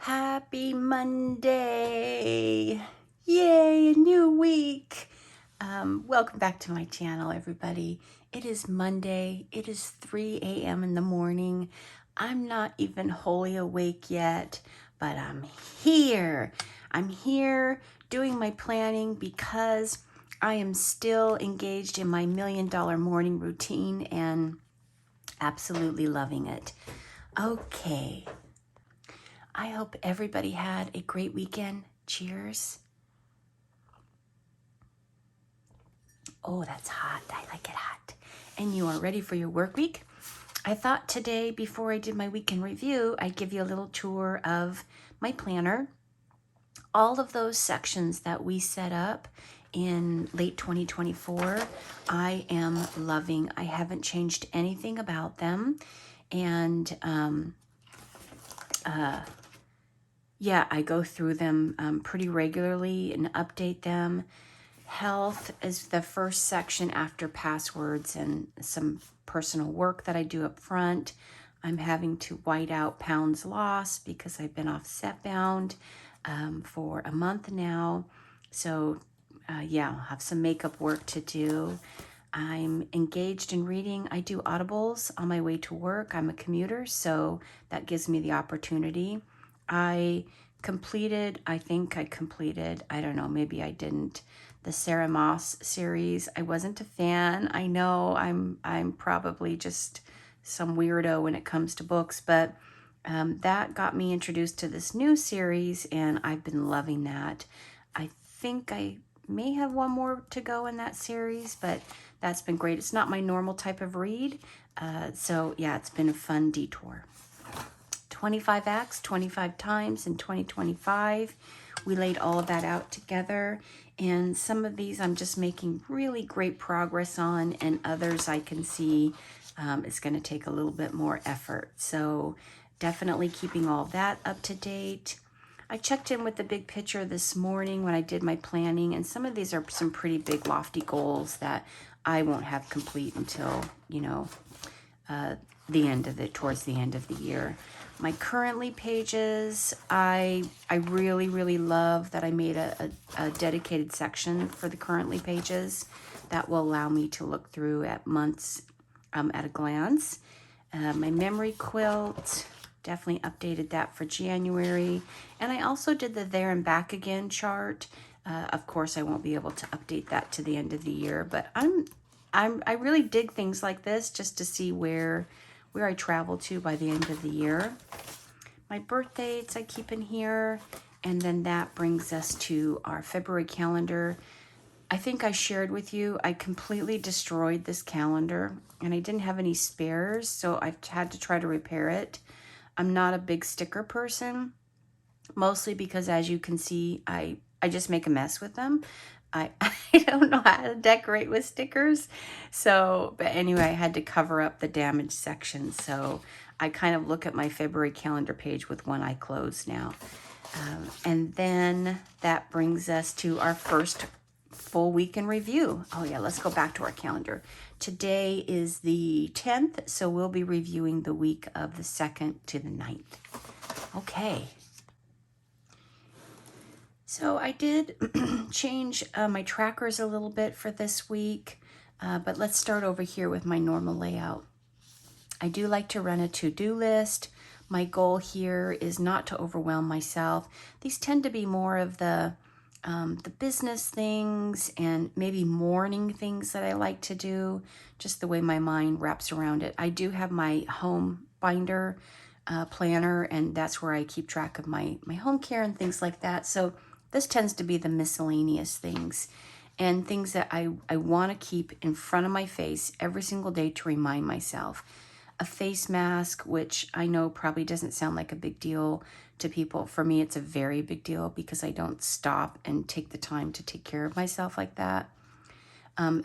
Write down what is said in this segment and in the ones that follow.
Happy Monday! Yay, a new week! Welcome back to my channel, everybody. It is Monday. It is 3 a.m. in the morning. I'm not even wholly awake yet, but I'm here. I'm here doing my planning because I am still engaged in my $1 million morning routine and absolutely loving it. Okay. I hope everybody had a great weekend. Cheers. Oh, that's hot. I like it hot. And you are ready for your work week? I thought today, before I did my weekend review, I'd give you a little tour of my planner. All of those sections that we set up in late 2024, I am loving. I haven't changed anything about them. And yeah, I go through them pretty regularly and update them. Health is the first section after passwords and some personal work that I do up front. I'm having to white out pounds lost because I've been off set bound for a month now. So yeah, I'll have some makeup work to do. I'm engaged in reading. I do audibles on my way to work. I'm a commuter, so that gives me the opportunity. I think I completed, I don't know, maybe I didn't, the Sarah Moss series. I wasn't a fan. I know I'm probably just some weirdo when it comes to books, but that got me introduced to this new series, and I've been loving that. I think I may have one more to go in that series, but that's been great. It's not my normal type of read, so yeah, it's been a fun detour. 25 acts, 25 times in 2025. We laid all of that out together, and some of these I'm just making really great progress on, and others I can see it's going to take a little bit more effort. So definitely keeping all that up to date. I checked in with the big picture this morning when I did my planning, and some of these are some pretty big lofty goals that I won't have complete until, you know, towards the end of the year. My currently pages, I really love that I made a dedicated section for the currently pages that will allow me to look through at months at a glance. My memory quilt, definitely updated that for January. And I also did the there and back again chart. Of course, I won't be able to update that to the end of the year, but I really dig things like this just to see where I travel to by the end of the year. My birth dates I keep in here, and then that brings us to our February calendar. I think I shared with you, I completely destroyed this calendar, and I didn't have any spares, so I've had to try to repair it. I'm not a big sticker person, mostly because, as you can see, I just make a mess with them. I don't know how to decorate with stickers. So, but anyway, I had to cover up the damaged section. So I kind of look at my February calendar page with one eye closed now. And then that brings us to our first full week in review. Oh yeah, let's go back to our calendar. Today is the 10th, so we'll be reviewing the week of the 2nd to the 9th. Okay. So I did change my trackers a little bit for this week, but let's start over here with my normal layout. I do like to run a to-do list. My goal here is not to overwhelm myself. These tend to be more of the business things and maybe morning things that I like to do, just the way my mind wraps around it. I do have my home binder planner, and that's where I keep track of my home care and things like that. So this tends to be the miscellaneous things and things that I want to keep in front of my face every single day to remind myself. A face mask, which I know probably doesn't sound like a big deal to people. For me, it's a very big deal because I don't stop and take the time to take care of myself like that.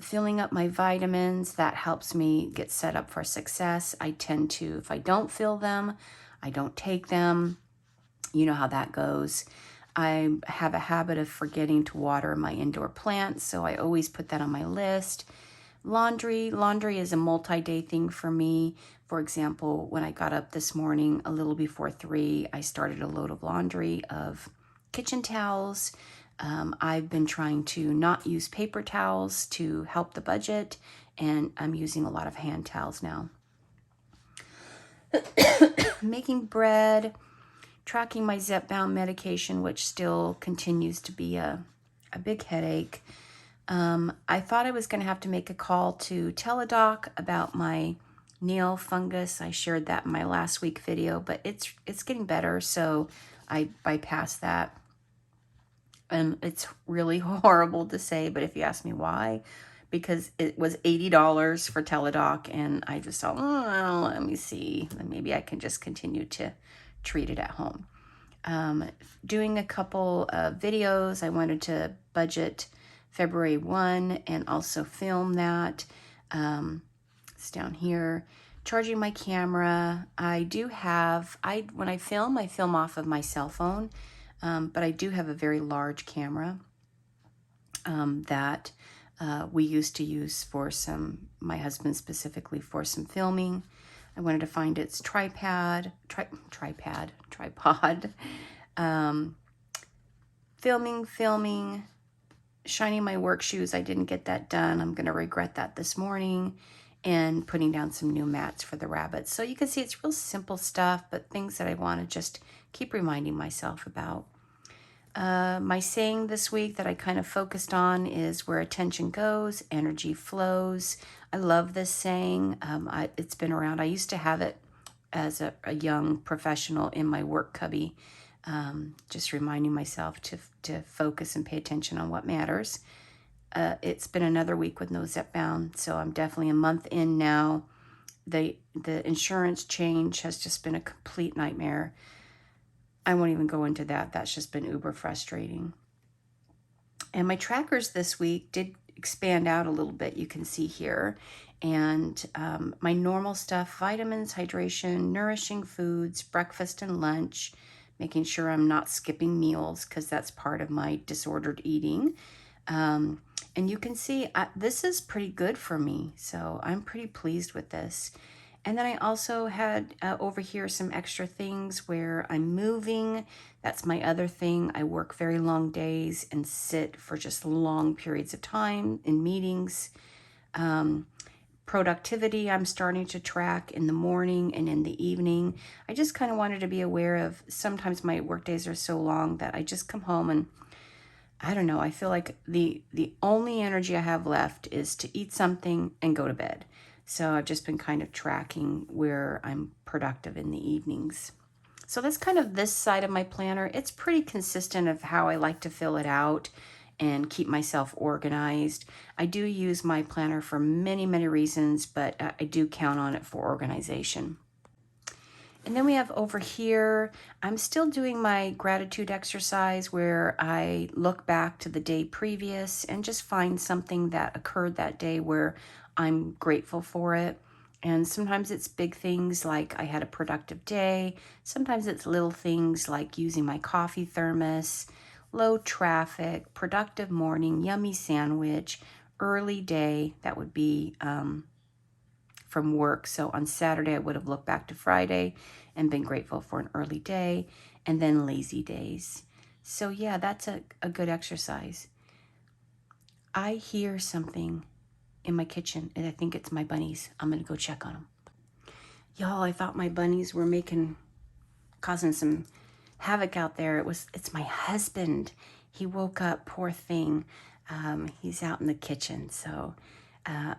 Filling up my vitamins, that helps me get set up for success. I tend to, if I don't fill them, I don't take them. You know how that goes. I have a habit of forgetting to water my indoor plants, so I always put that on my list. Laundry is a multi-day thing for me. For example, when I got up this morning a little before 3, I started a load of laundry of kitchen towels. I've been trying to not use paper towels to help the budget, and I'm using a lot of hand towels now. Making bread, tracking my Zepbound medication, which still continues to be a big headache. I thought I was going to have to make a call to Teladoc about my nail fungus. I shared that in my last week video, but it's getting better, so I bypassed that. And it's really horrible to say, but if you ask me why, because it was $80 for Teladoc, and I just thought, oh, let me see, maybe I can just continue to treat it at home. Doing a couple of videos. I wanted to budget February 1 and also film that. It's down here. Charging my camera. When I film off of my cell phone, but I do have a very large camera that we used to use for my husband specifically for some filming. I wanted to find its tripod. Filming, shining my work shoes. I didn't get that done. I'm going to regret that this morning. And putting down some new mats for the rabbits. So you can see it's real simple stuff, but things that I want to just keep reminding myself about. My saying this week that I kind of focused on is where attention goes, energy flows. I love this saying. It's been around. I used to have it as a young professional in my work cubby, just reminding myself to focus and pay attention on what matters. It's been another week with no Zepbound, so I'm definitely a month in now. The insurance change has just been a complete nightmare. I won't even go into that. That's just been uber frustrating. And my trackers this week did expand out a little bit, you can see here. And my normal stuff, vitamins, hydration, nourishing foods, breakfast and lunch, making sure I'm not skipping meals because that's part of my disordered eating. And you can see this is pretty good for me. So I'm pretty pleased with this. And then I also had over here some extra things where I'm moving. That's my other thing. I work very long days and sit for just long periods of time in meetings. Productivity, I'm starting to track in the morning and in the evening. I just kind of wanted to be aware of sometimes my work days are so long that I just come home and I don't know, I feel like the only energy I have left is to eat something and go to bed. So I've just been kind of tracking where I'm productive in the evenings. So that's kind of this side of my planner. It's pretty consistent of how I like to fill it out and keep myself organized. I do use my planner for many, many reasons, but I do count on it for organization. And then we have over here, I'm still doing my gratitude exercise where I look back to the day previous and just find something that occurred that day where I'm grateful for it. And sometimes it's big things like I had a productive day. Sometimes it's little things like using my coffee thermos, low traffic, productive morning, yummy sandwich, early day. That would be from work. So on Saturday, I would have looked back to Friday and been grateful for an early day, and then lazy days. So yeah, that's a good exercise. I hear something in my kitchen, and I think it's my bunnies. I'm gonna go check on them. Y'all, I thought my bunnies were causing some havoc out there. It's my husband. He woke up, poor thing. He's out in the kitchen, so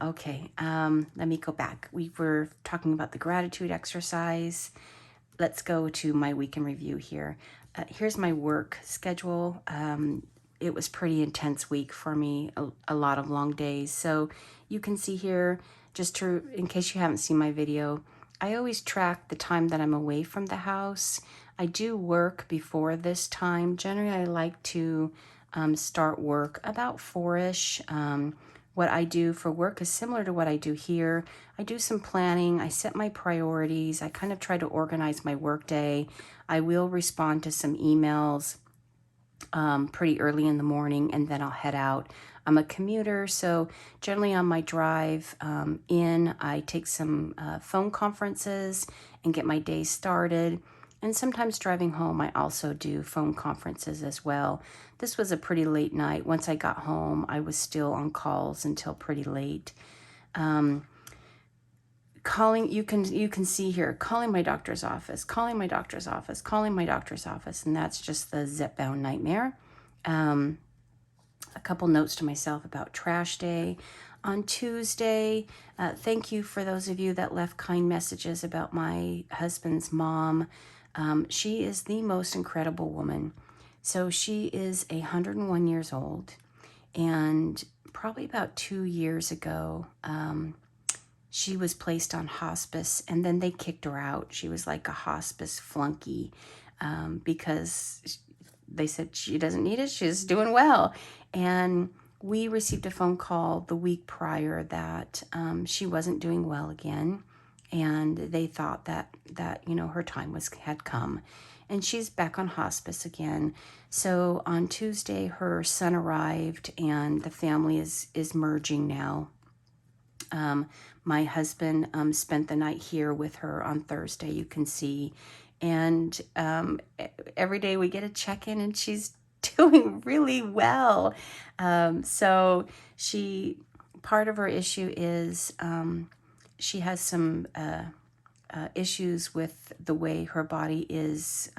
okay, let me go back. We were talking about the gratitude exercise. Let's go to my week in review here. Here's my work schedule. It was pretty intense week for me, a lot of long days. So you can see here, in case you haven't seen my video, I always track the time that I'm away from the house. I do work before this time. Generally, I like to start work about 4-ish. What I do for work is similar to what I do here. I do some planning. I set my priorities. I kind of try to organize my work day. I will respond to some emails pretty early in the morning, and then I'll head out. I'm a commuter, so generally on my drive I take some phone conferences and get my day started. And sometimes driving home, I also do phone conferences as well. This was a pretty late night. Once I got home, I was still on calls until pretty late. Calling, you can see here, calling my doctor's office, calling my doctor's office, calling my doctor's office, and that's just the zip-bound nightmare. A couple notes to myself about trash day. On Tuesday, thank you for those of you that left kind messages about my husband's mom. She is the most incredible woman. So she is 101 years old, and probably about 2 years ago, she was placed on hospice, and then they kicked her out. She was like a hospice flunky because they said she doesn't need it. She's doing well. And we received a phone call the week prior that she wasn't doing well again. And they thought that her time had come. And she's back on hospice again. So on Tuesday, her son arrived, and the family is merging now. My husband spent the night here with her on Thursday, you can see. And every day we get a check-in, and she's doing really well. So part of her issue is she has some issues with the way her body is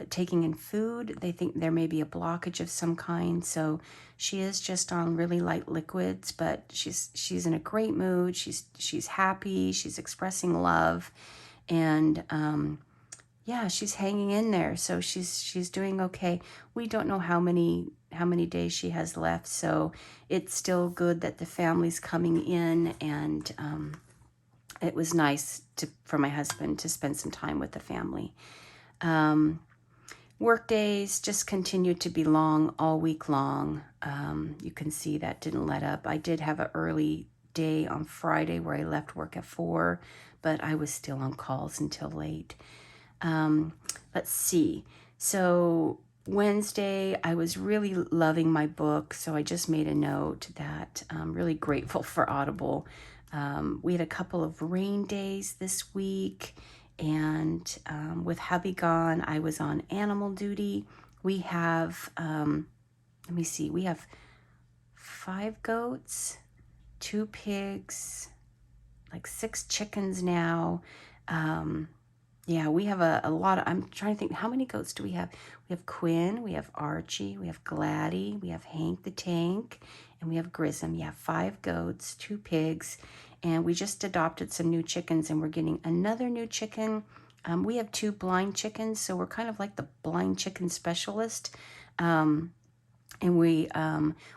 taking in food. They think there may be a blockage of some kind, so she is just on really light liquids, but she's in a great mood. She's happy, she's expressing love, and yeah, she's hanging in there. So she's doing okay. We don't know how many days she has left, so it's still good that the family's coming in, and it was nice for my husband to spend some time with the family. Work days just continued to be long all week long. You can see that didn't let up. I did have an early day on Friday where I left work at 4, but I was still on calls until late. Let's see. So Wednesday, I was really loving my book, so I just made a note that I'm really grateful for Audible. We had a couple of rain days this week, and with hubby gone, I was on animal duty. We have, let me see, we have 5 goats, 2 pigs, like 6 chickens now. Yeah, we have a lot of, I'm trying to think, how many goats do we have? We have Quinn, we have Archie, we have Gladdy, we have Hank the Tank, and we have Grissom. Yeah, 5 goats, 2 pigs, and we just adopted some new chickens, and we're getting another new chicken. We have 2 blind chickens, so we're kind of like the blind chicken specialist. And we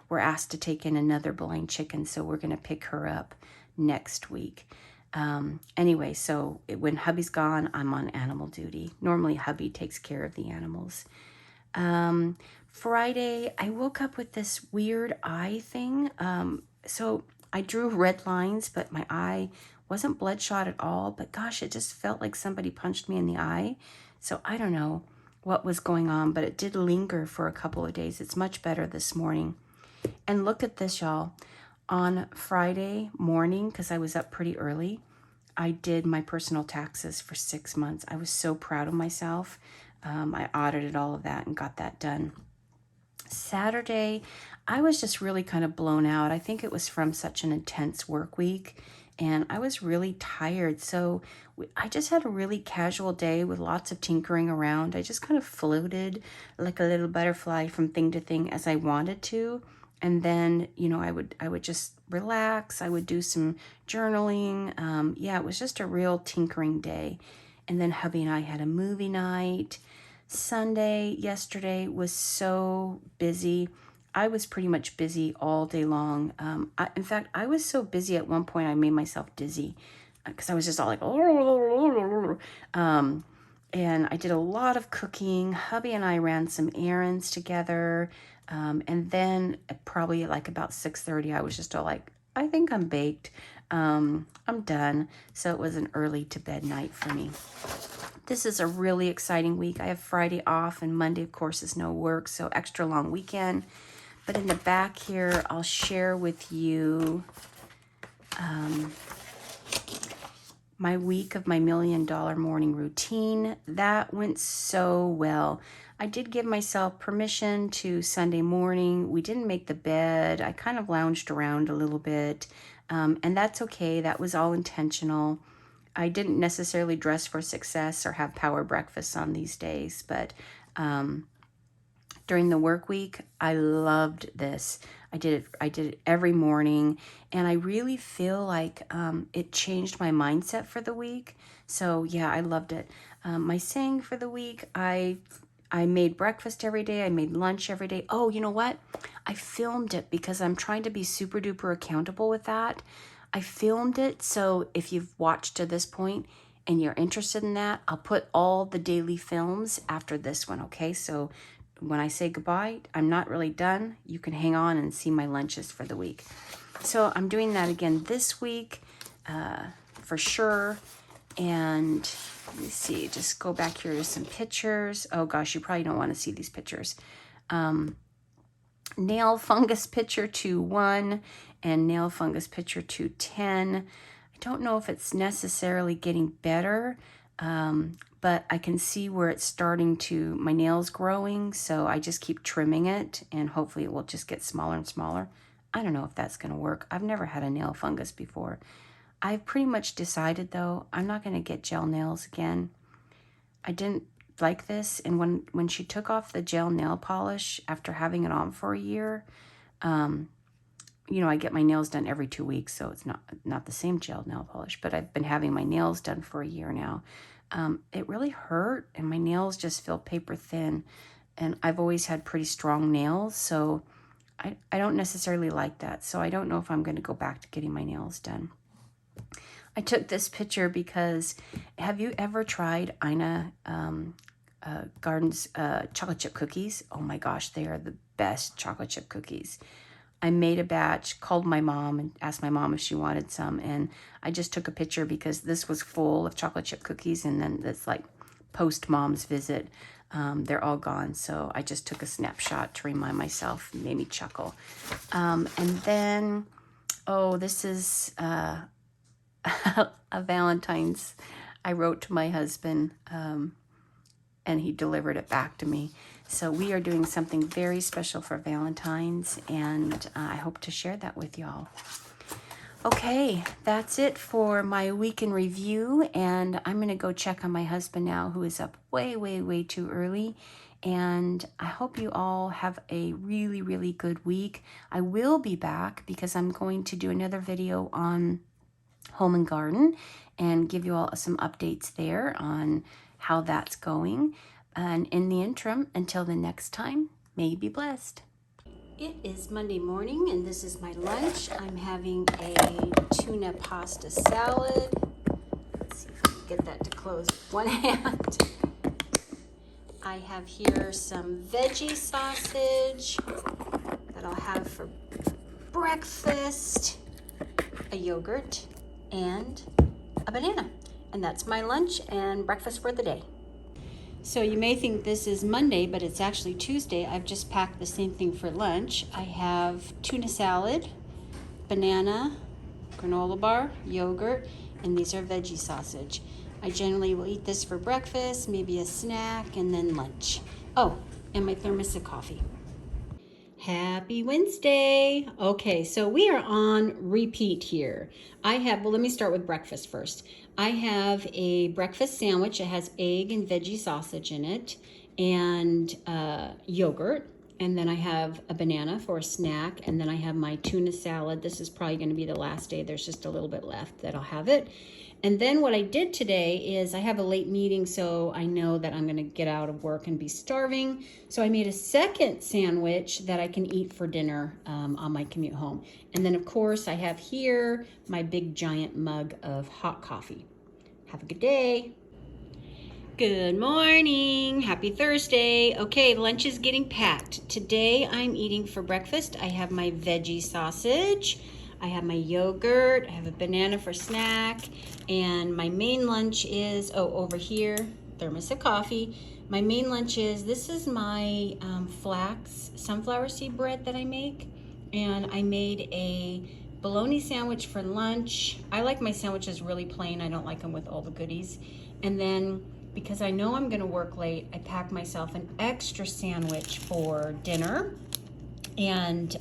were asked to take in another blind chicken, so we're going to pick her up next week. Anyway, so when hubby's gone, I'm on animal duty. Normally hubby takes care of the animals. Friday, I woke up with this weird eye thing. So I drew red lines, but my eye wasn't bloodshot at all. But gosh, it just felt like somebody punched me in the eye. So I don't know what was going on, but it did linger for a couple of days. It's much better this morning. And look at this, y'all. On Friday morning, because I was up pretty early, I did my personal taxes for 6 months. I was so proud of myself. I audited all of that and got that done. Saturday, I was just really kind of blown out. I think it was from such an intense work week, and I was really tired. So I just had a really casual day with lots of tinkering around. I just kind of floated like a little butterfly from thing to thing as I wanted to. And then, I would just relax. I would do some journaling. Yeah, it was just a real tinkering day. And then hubby and I had a movie night. Sunday, yesterday, was so busy. I was pretty much busy all day long. In fact, I was so busy at one point I made myself dizzy because I was just all like, and I did a lot of cooking. Hubby and I ran some errands together. And then probably like about 6:30, I was just all like, I think I'm baked. I'm done. So it was an early to bed night for me. This is a really exciting week. I have Friday off, and Monday, of course, is no work. So extra long weekend. But in the back here, I'll share with you my week of my $1 million morning routine. That went so well. I did give myself permission to Sunday morning. We didn't make the bed. I kind of lounged around a little bit, and that's okay. That was all intentional. I didn't necessarily dress for success or have power breakfasts on these days, but during the work week, I loved this. I did it every morning, and I really feel like it changed my mindset for the week. So yeah, I loved it. My saying for the week, I made breakfast every day. I made lunch every day. Oh, you know what? I filmed it because I'm trying to be super duper accountable with that. I filmed it, so if you've watched to this point and you're interested in that, I'll put all the daily films after this one, okay? So when I say goodbye, I'm not really done. You can hang on and see my lunches for the week. So I'm doing that again this week for sure. And let me see, just go back here to some pictures. Oh gosh, you probably don't want to see these pictures. Nail fungus picture 2-1 and nail fungus picture 2-10. I don't know if it's necessarily getting better, but I can see where it's starting to, my nails growing, so I just keep trimming it, and hopefully it will just get smaller and smaller. I don't know if that's going to work. I've never had a nail fungus before. I've pretty much decided, though, I'm not going to get gel nails again. I didn't like this, and when she took off the gel nail polish after having it on for a year, you know, I get my nails done every 2 weeks, so it's not the same gel nail polish, but I've been having my nails done for a year now. It really hurt, and my nails just feel paper thin, and I've always had pretty strong nails, so I don't necessarily like that, so I don't know if I'm going to go back to getting my nails done. I took this picture because, have you ever tried Ina Garden's chocolate chip cookies? Oh my gosh, they are the best chocolate chip cookies. I made a batch, called my mom and asked my mom if she wanted some, and I just took a picture because this was full of chocolate chip cookies, and then it's like post mom's visit. They're all gone, so I just took a snapshot to remind myself, made me chuckle. And then, oh, this is a Valentine's I wrote to my husband, and he delivered it back to me. So we are doing something very special for Valentine's, and I hope to share that with y'all. Okay, that's it for my week in review, and I'm going to go check on my husband now, who is up way, way, way too early. And I hope you all have a really, really good week. I will be back because I'm going to do another video on home and garden and give you all some updates there on how that's going. And in the interim, until the next time, may you be blessed. It is Monday morning, and this is my lunch. I'm having a tuna pasta salad. Let's see if I can get that to close with one hand. I have here some veggie sausage that I'll have for breakfast, a yogurt, and a banana. And that's my lunch and breakfast for the day. So you may think this is Monday, but it's actually Tuesday. I've just packed the same thing for lunch. I have tuna salad, banana, granola bar, yogurt, and these are veggie sausage. I generally will eat this for breakfast, maybe a snack, and then lunch. Oh, and my thermos of coffee. Happy Wednesday. Okay, so we are on repeat here. Well, let me start with breakfast first. I have a breakfast sandwich. It has egg and veggie sausage in it and yogurt. And then I have a banana for a snack. And then I have my tuna salad. This is probably going to be the last day. There's just a little bit left that I'll have it. And then what I did today is I have a late meeting, so I know that I'm going to get out of work and be starving. So I made a second sandwich that I can eat for dinner on my commute home. And then, of course, I have here my big giant mug of hot coffee. Have a good day. Good morning. Happy Thursday. Okay, lunch is getting packed. Today I'm eating for breakfast. I have my veggie sausage. I have my yogurt, I have a banana for snack, and my main lunch is, over here, thermos of coffee. My main lunch is, this is my flax sunflower seed bread that I make. And I made a bologna sandwich for lunch. I like my sandwiches really plain. I don't like them with all the goodies. And then, because I know I'm gonna work late, I packed myself an extra sandwich for dinner. And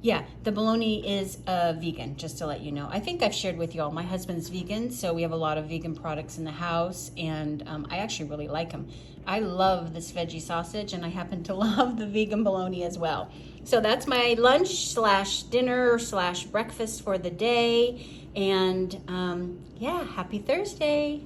yeah, the bologna is vegan, just to let you know. I think I've shared with you all, my husband's vegan, so we have a lot of vegan products in the house, and I actually really like them. I love this veggie sausage, and I happen to love the vegan bologna as well. So that's my lunch slash dinner slash breakfast for the day, and yeah, happy Thursday.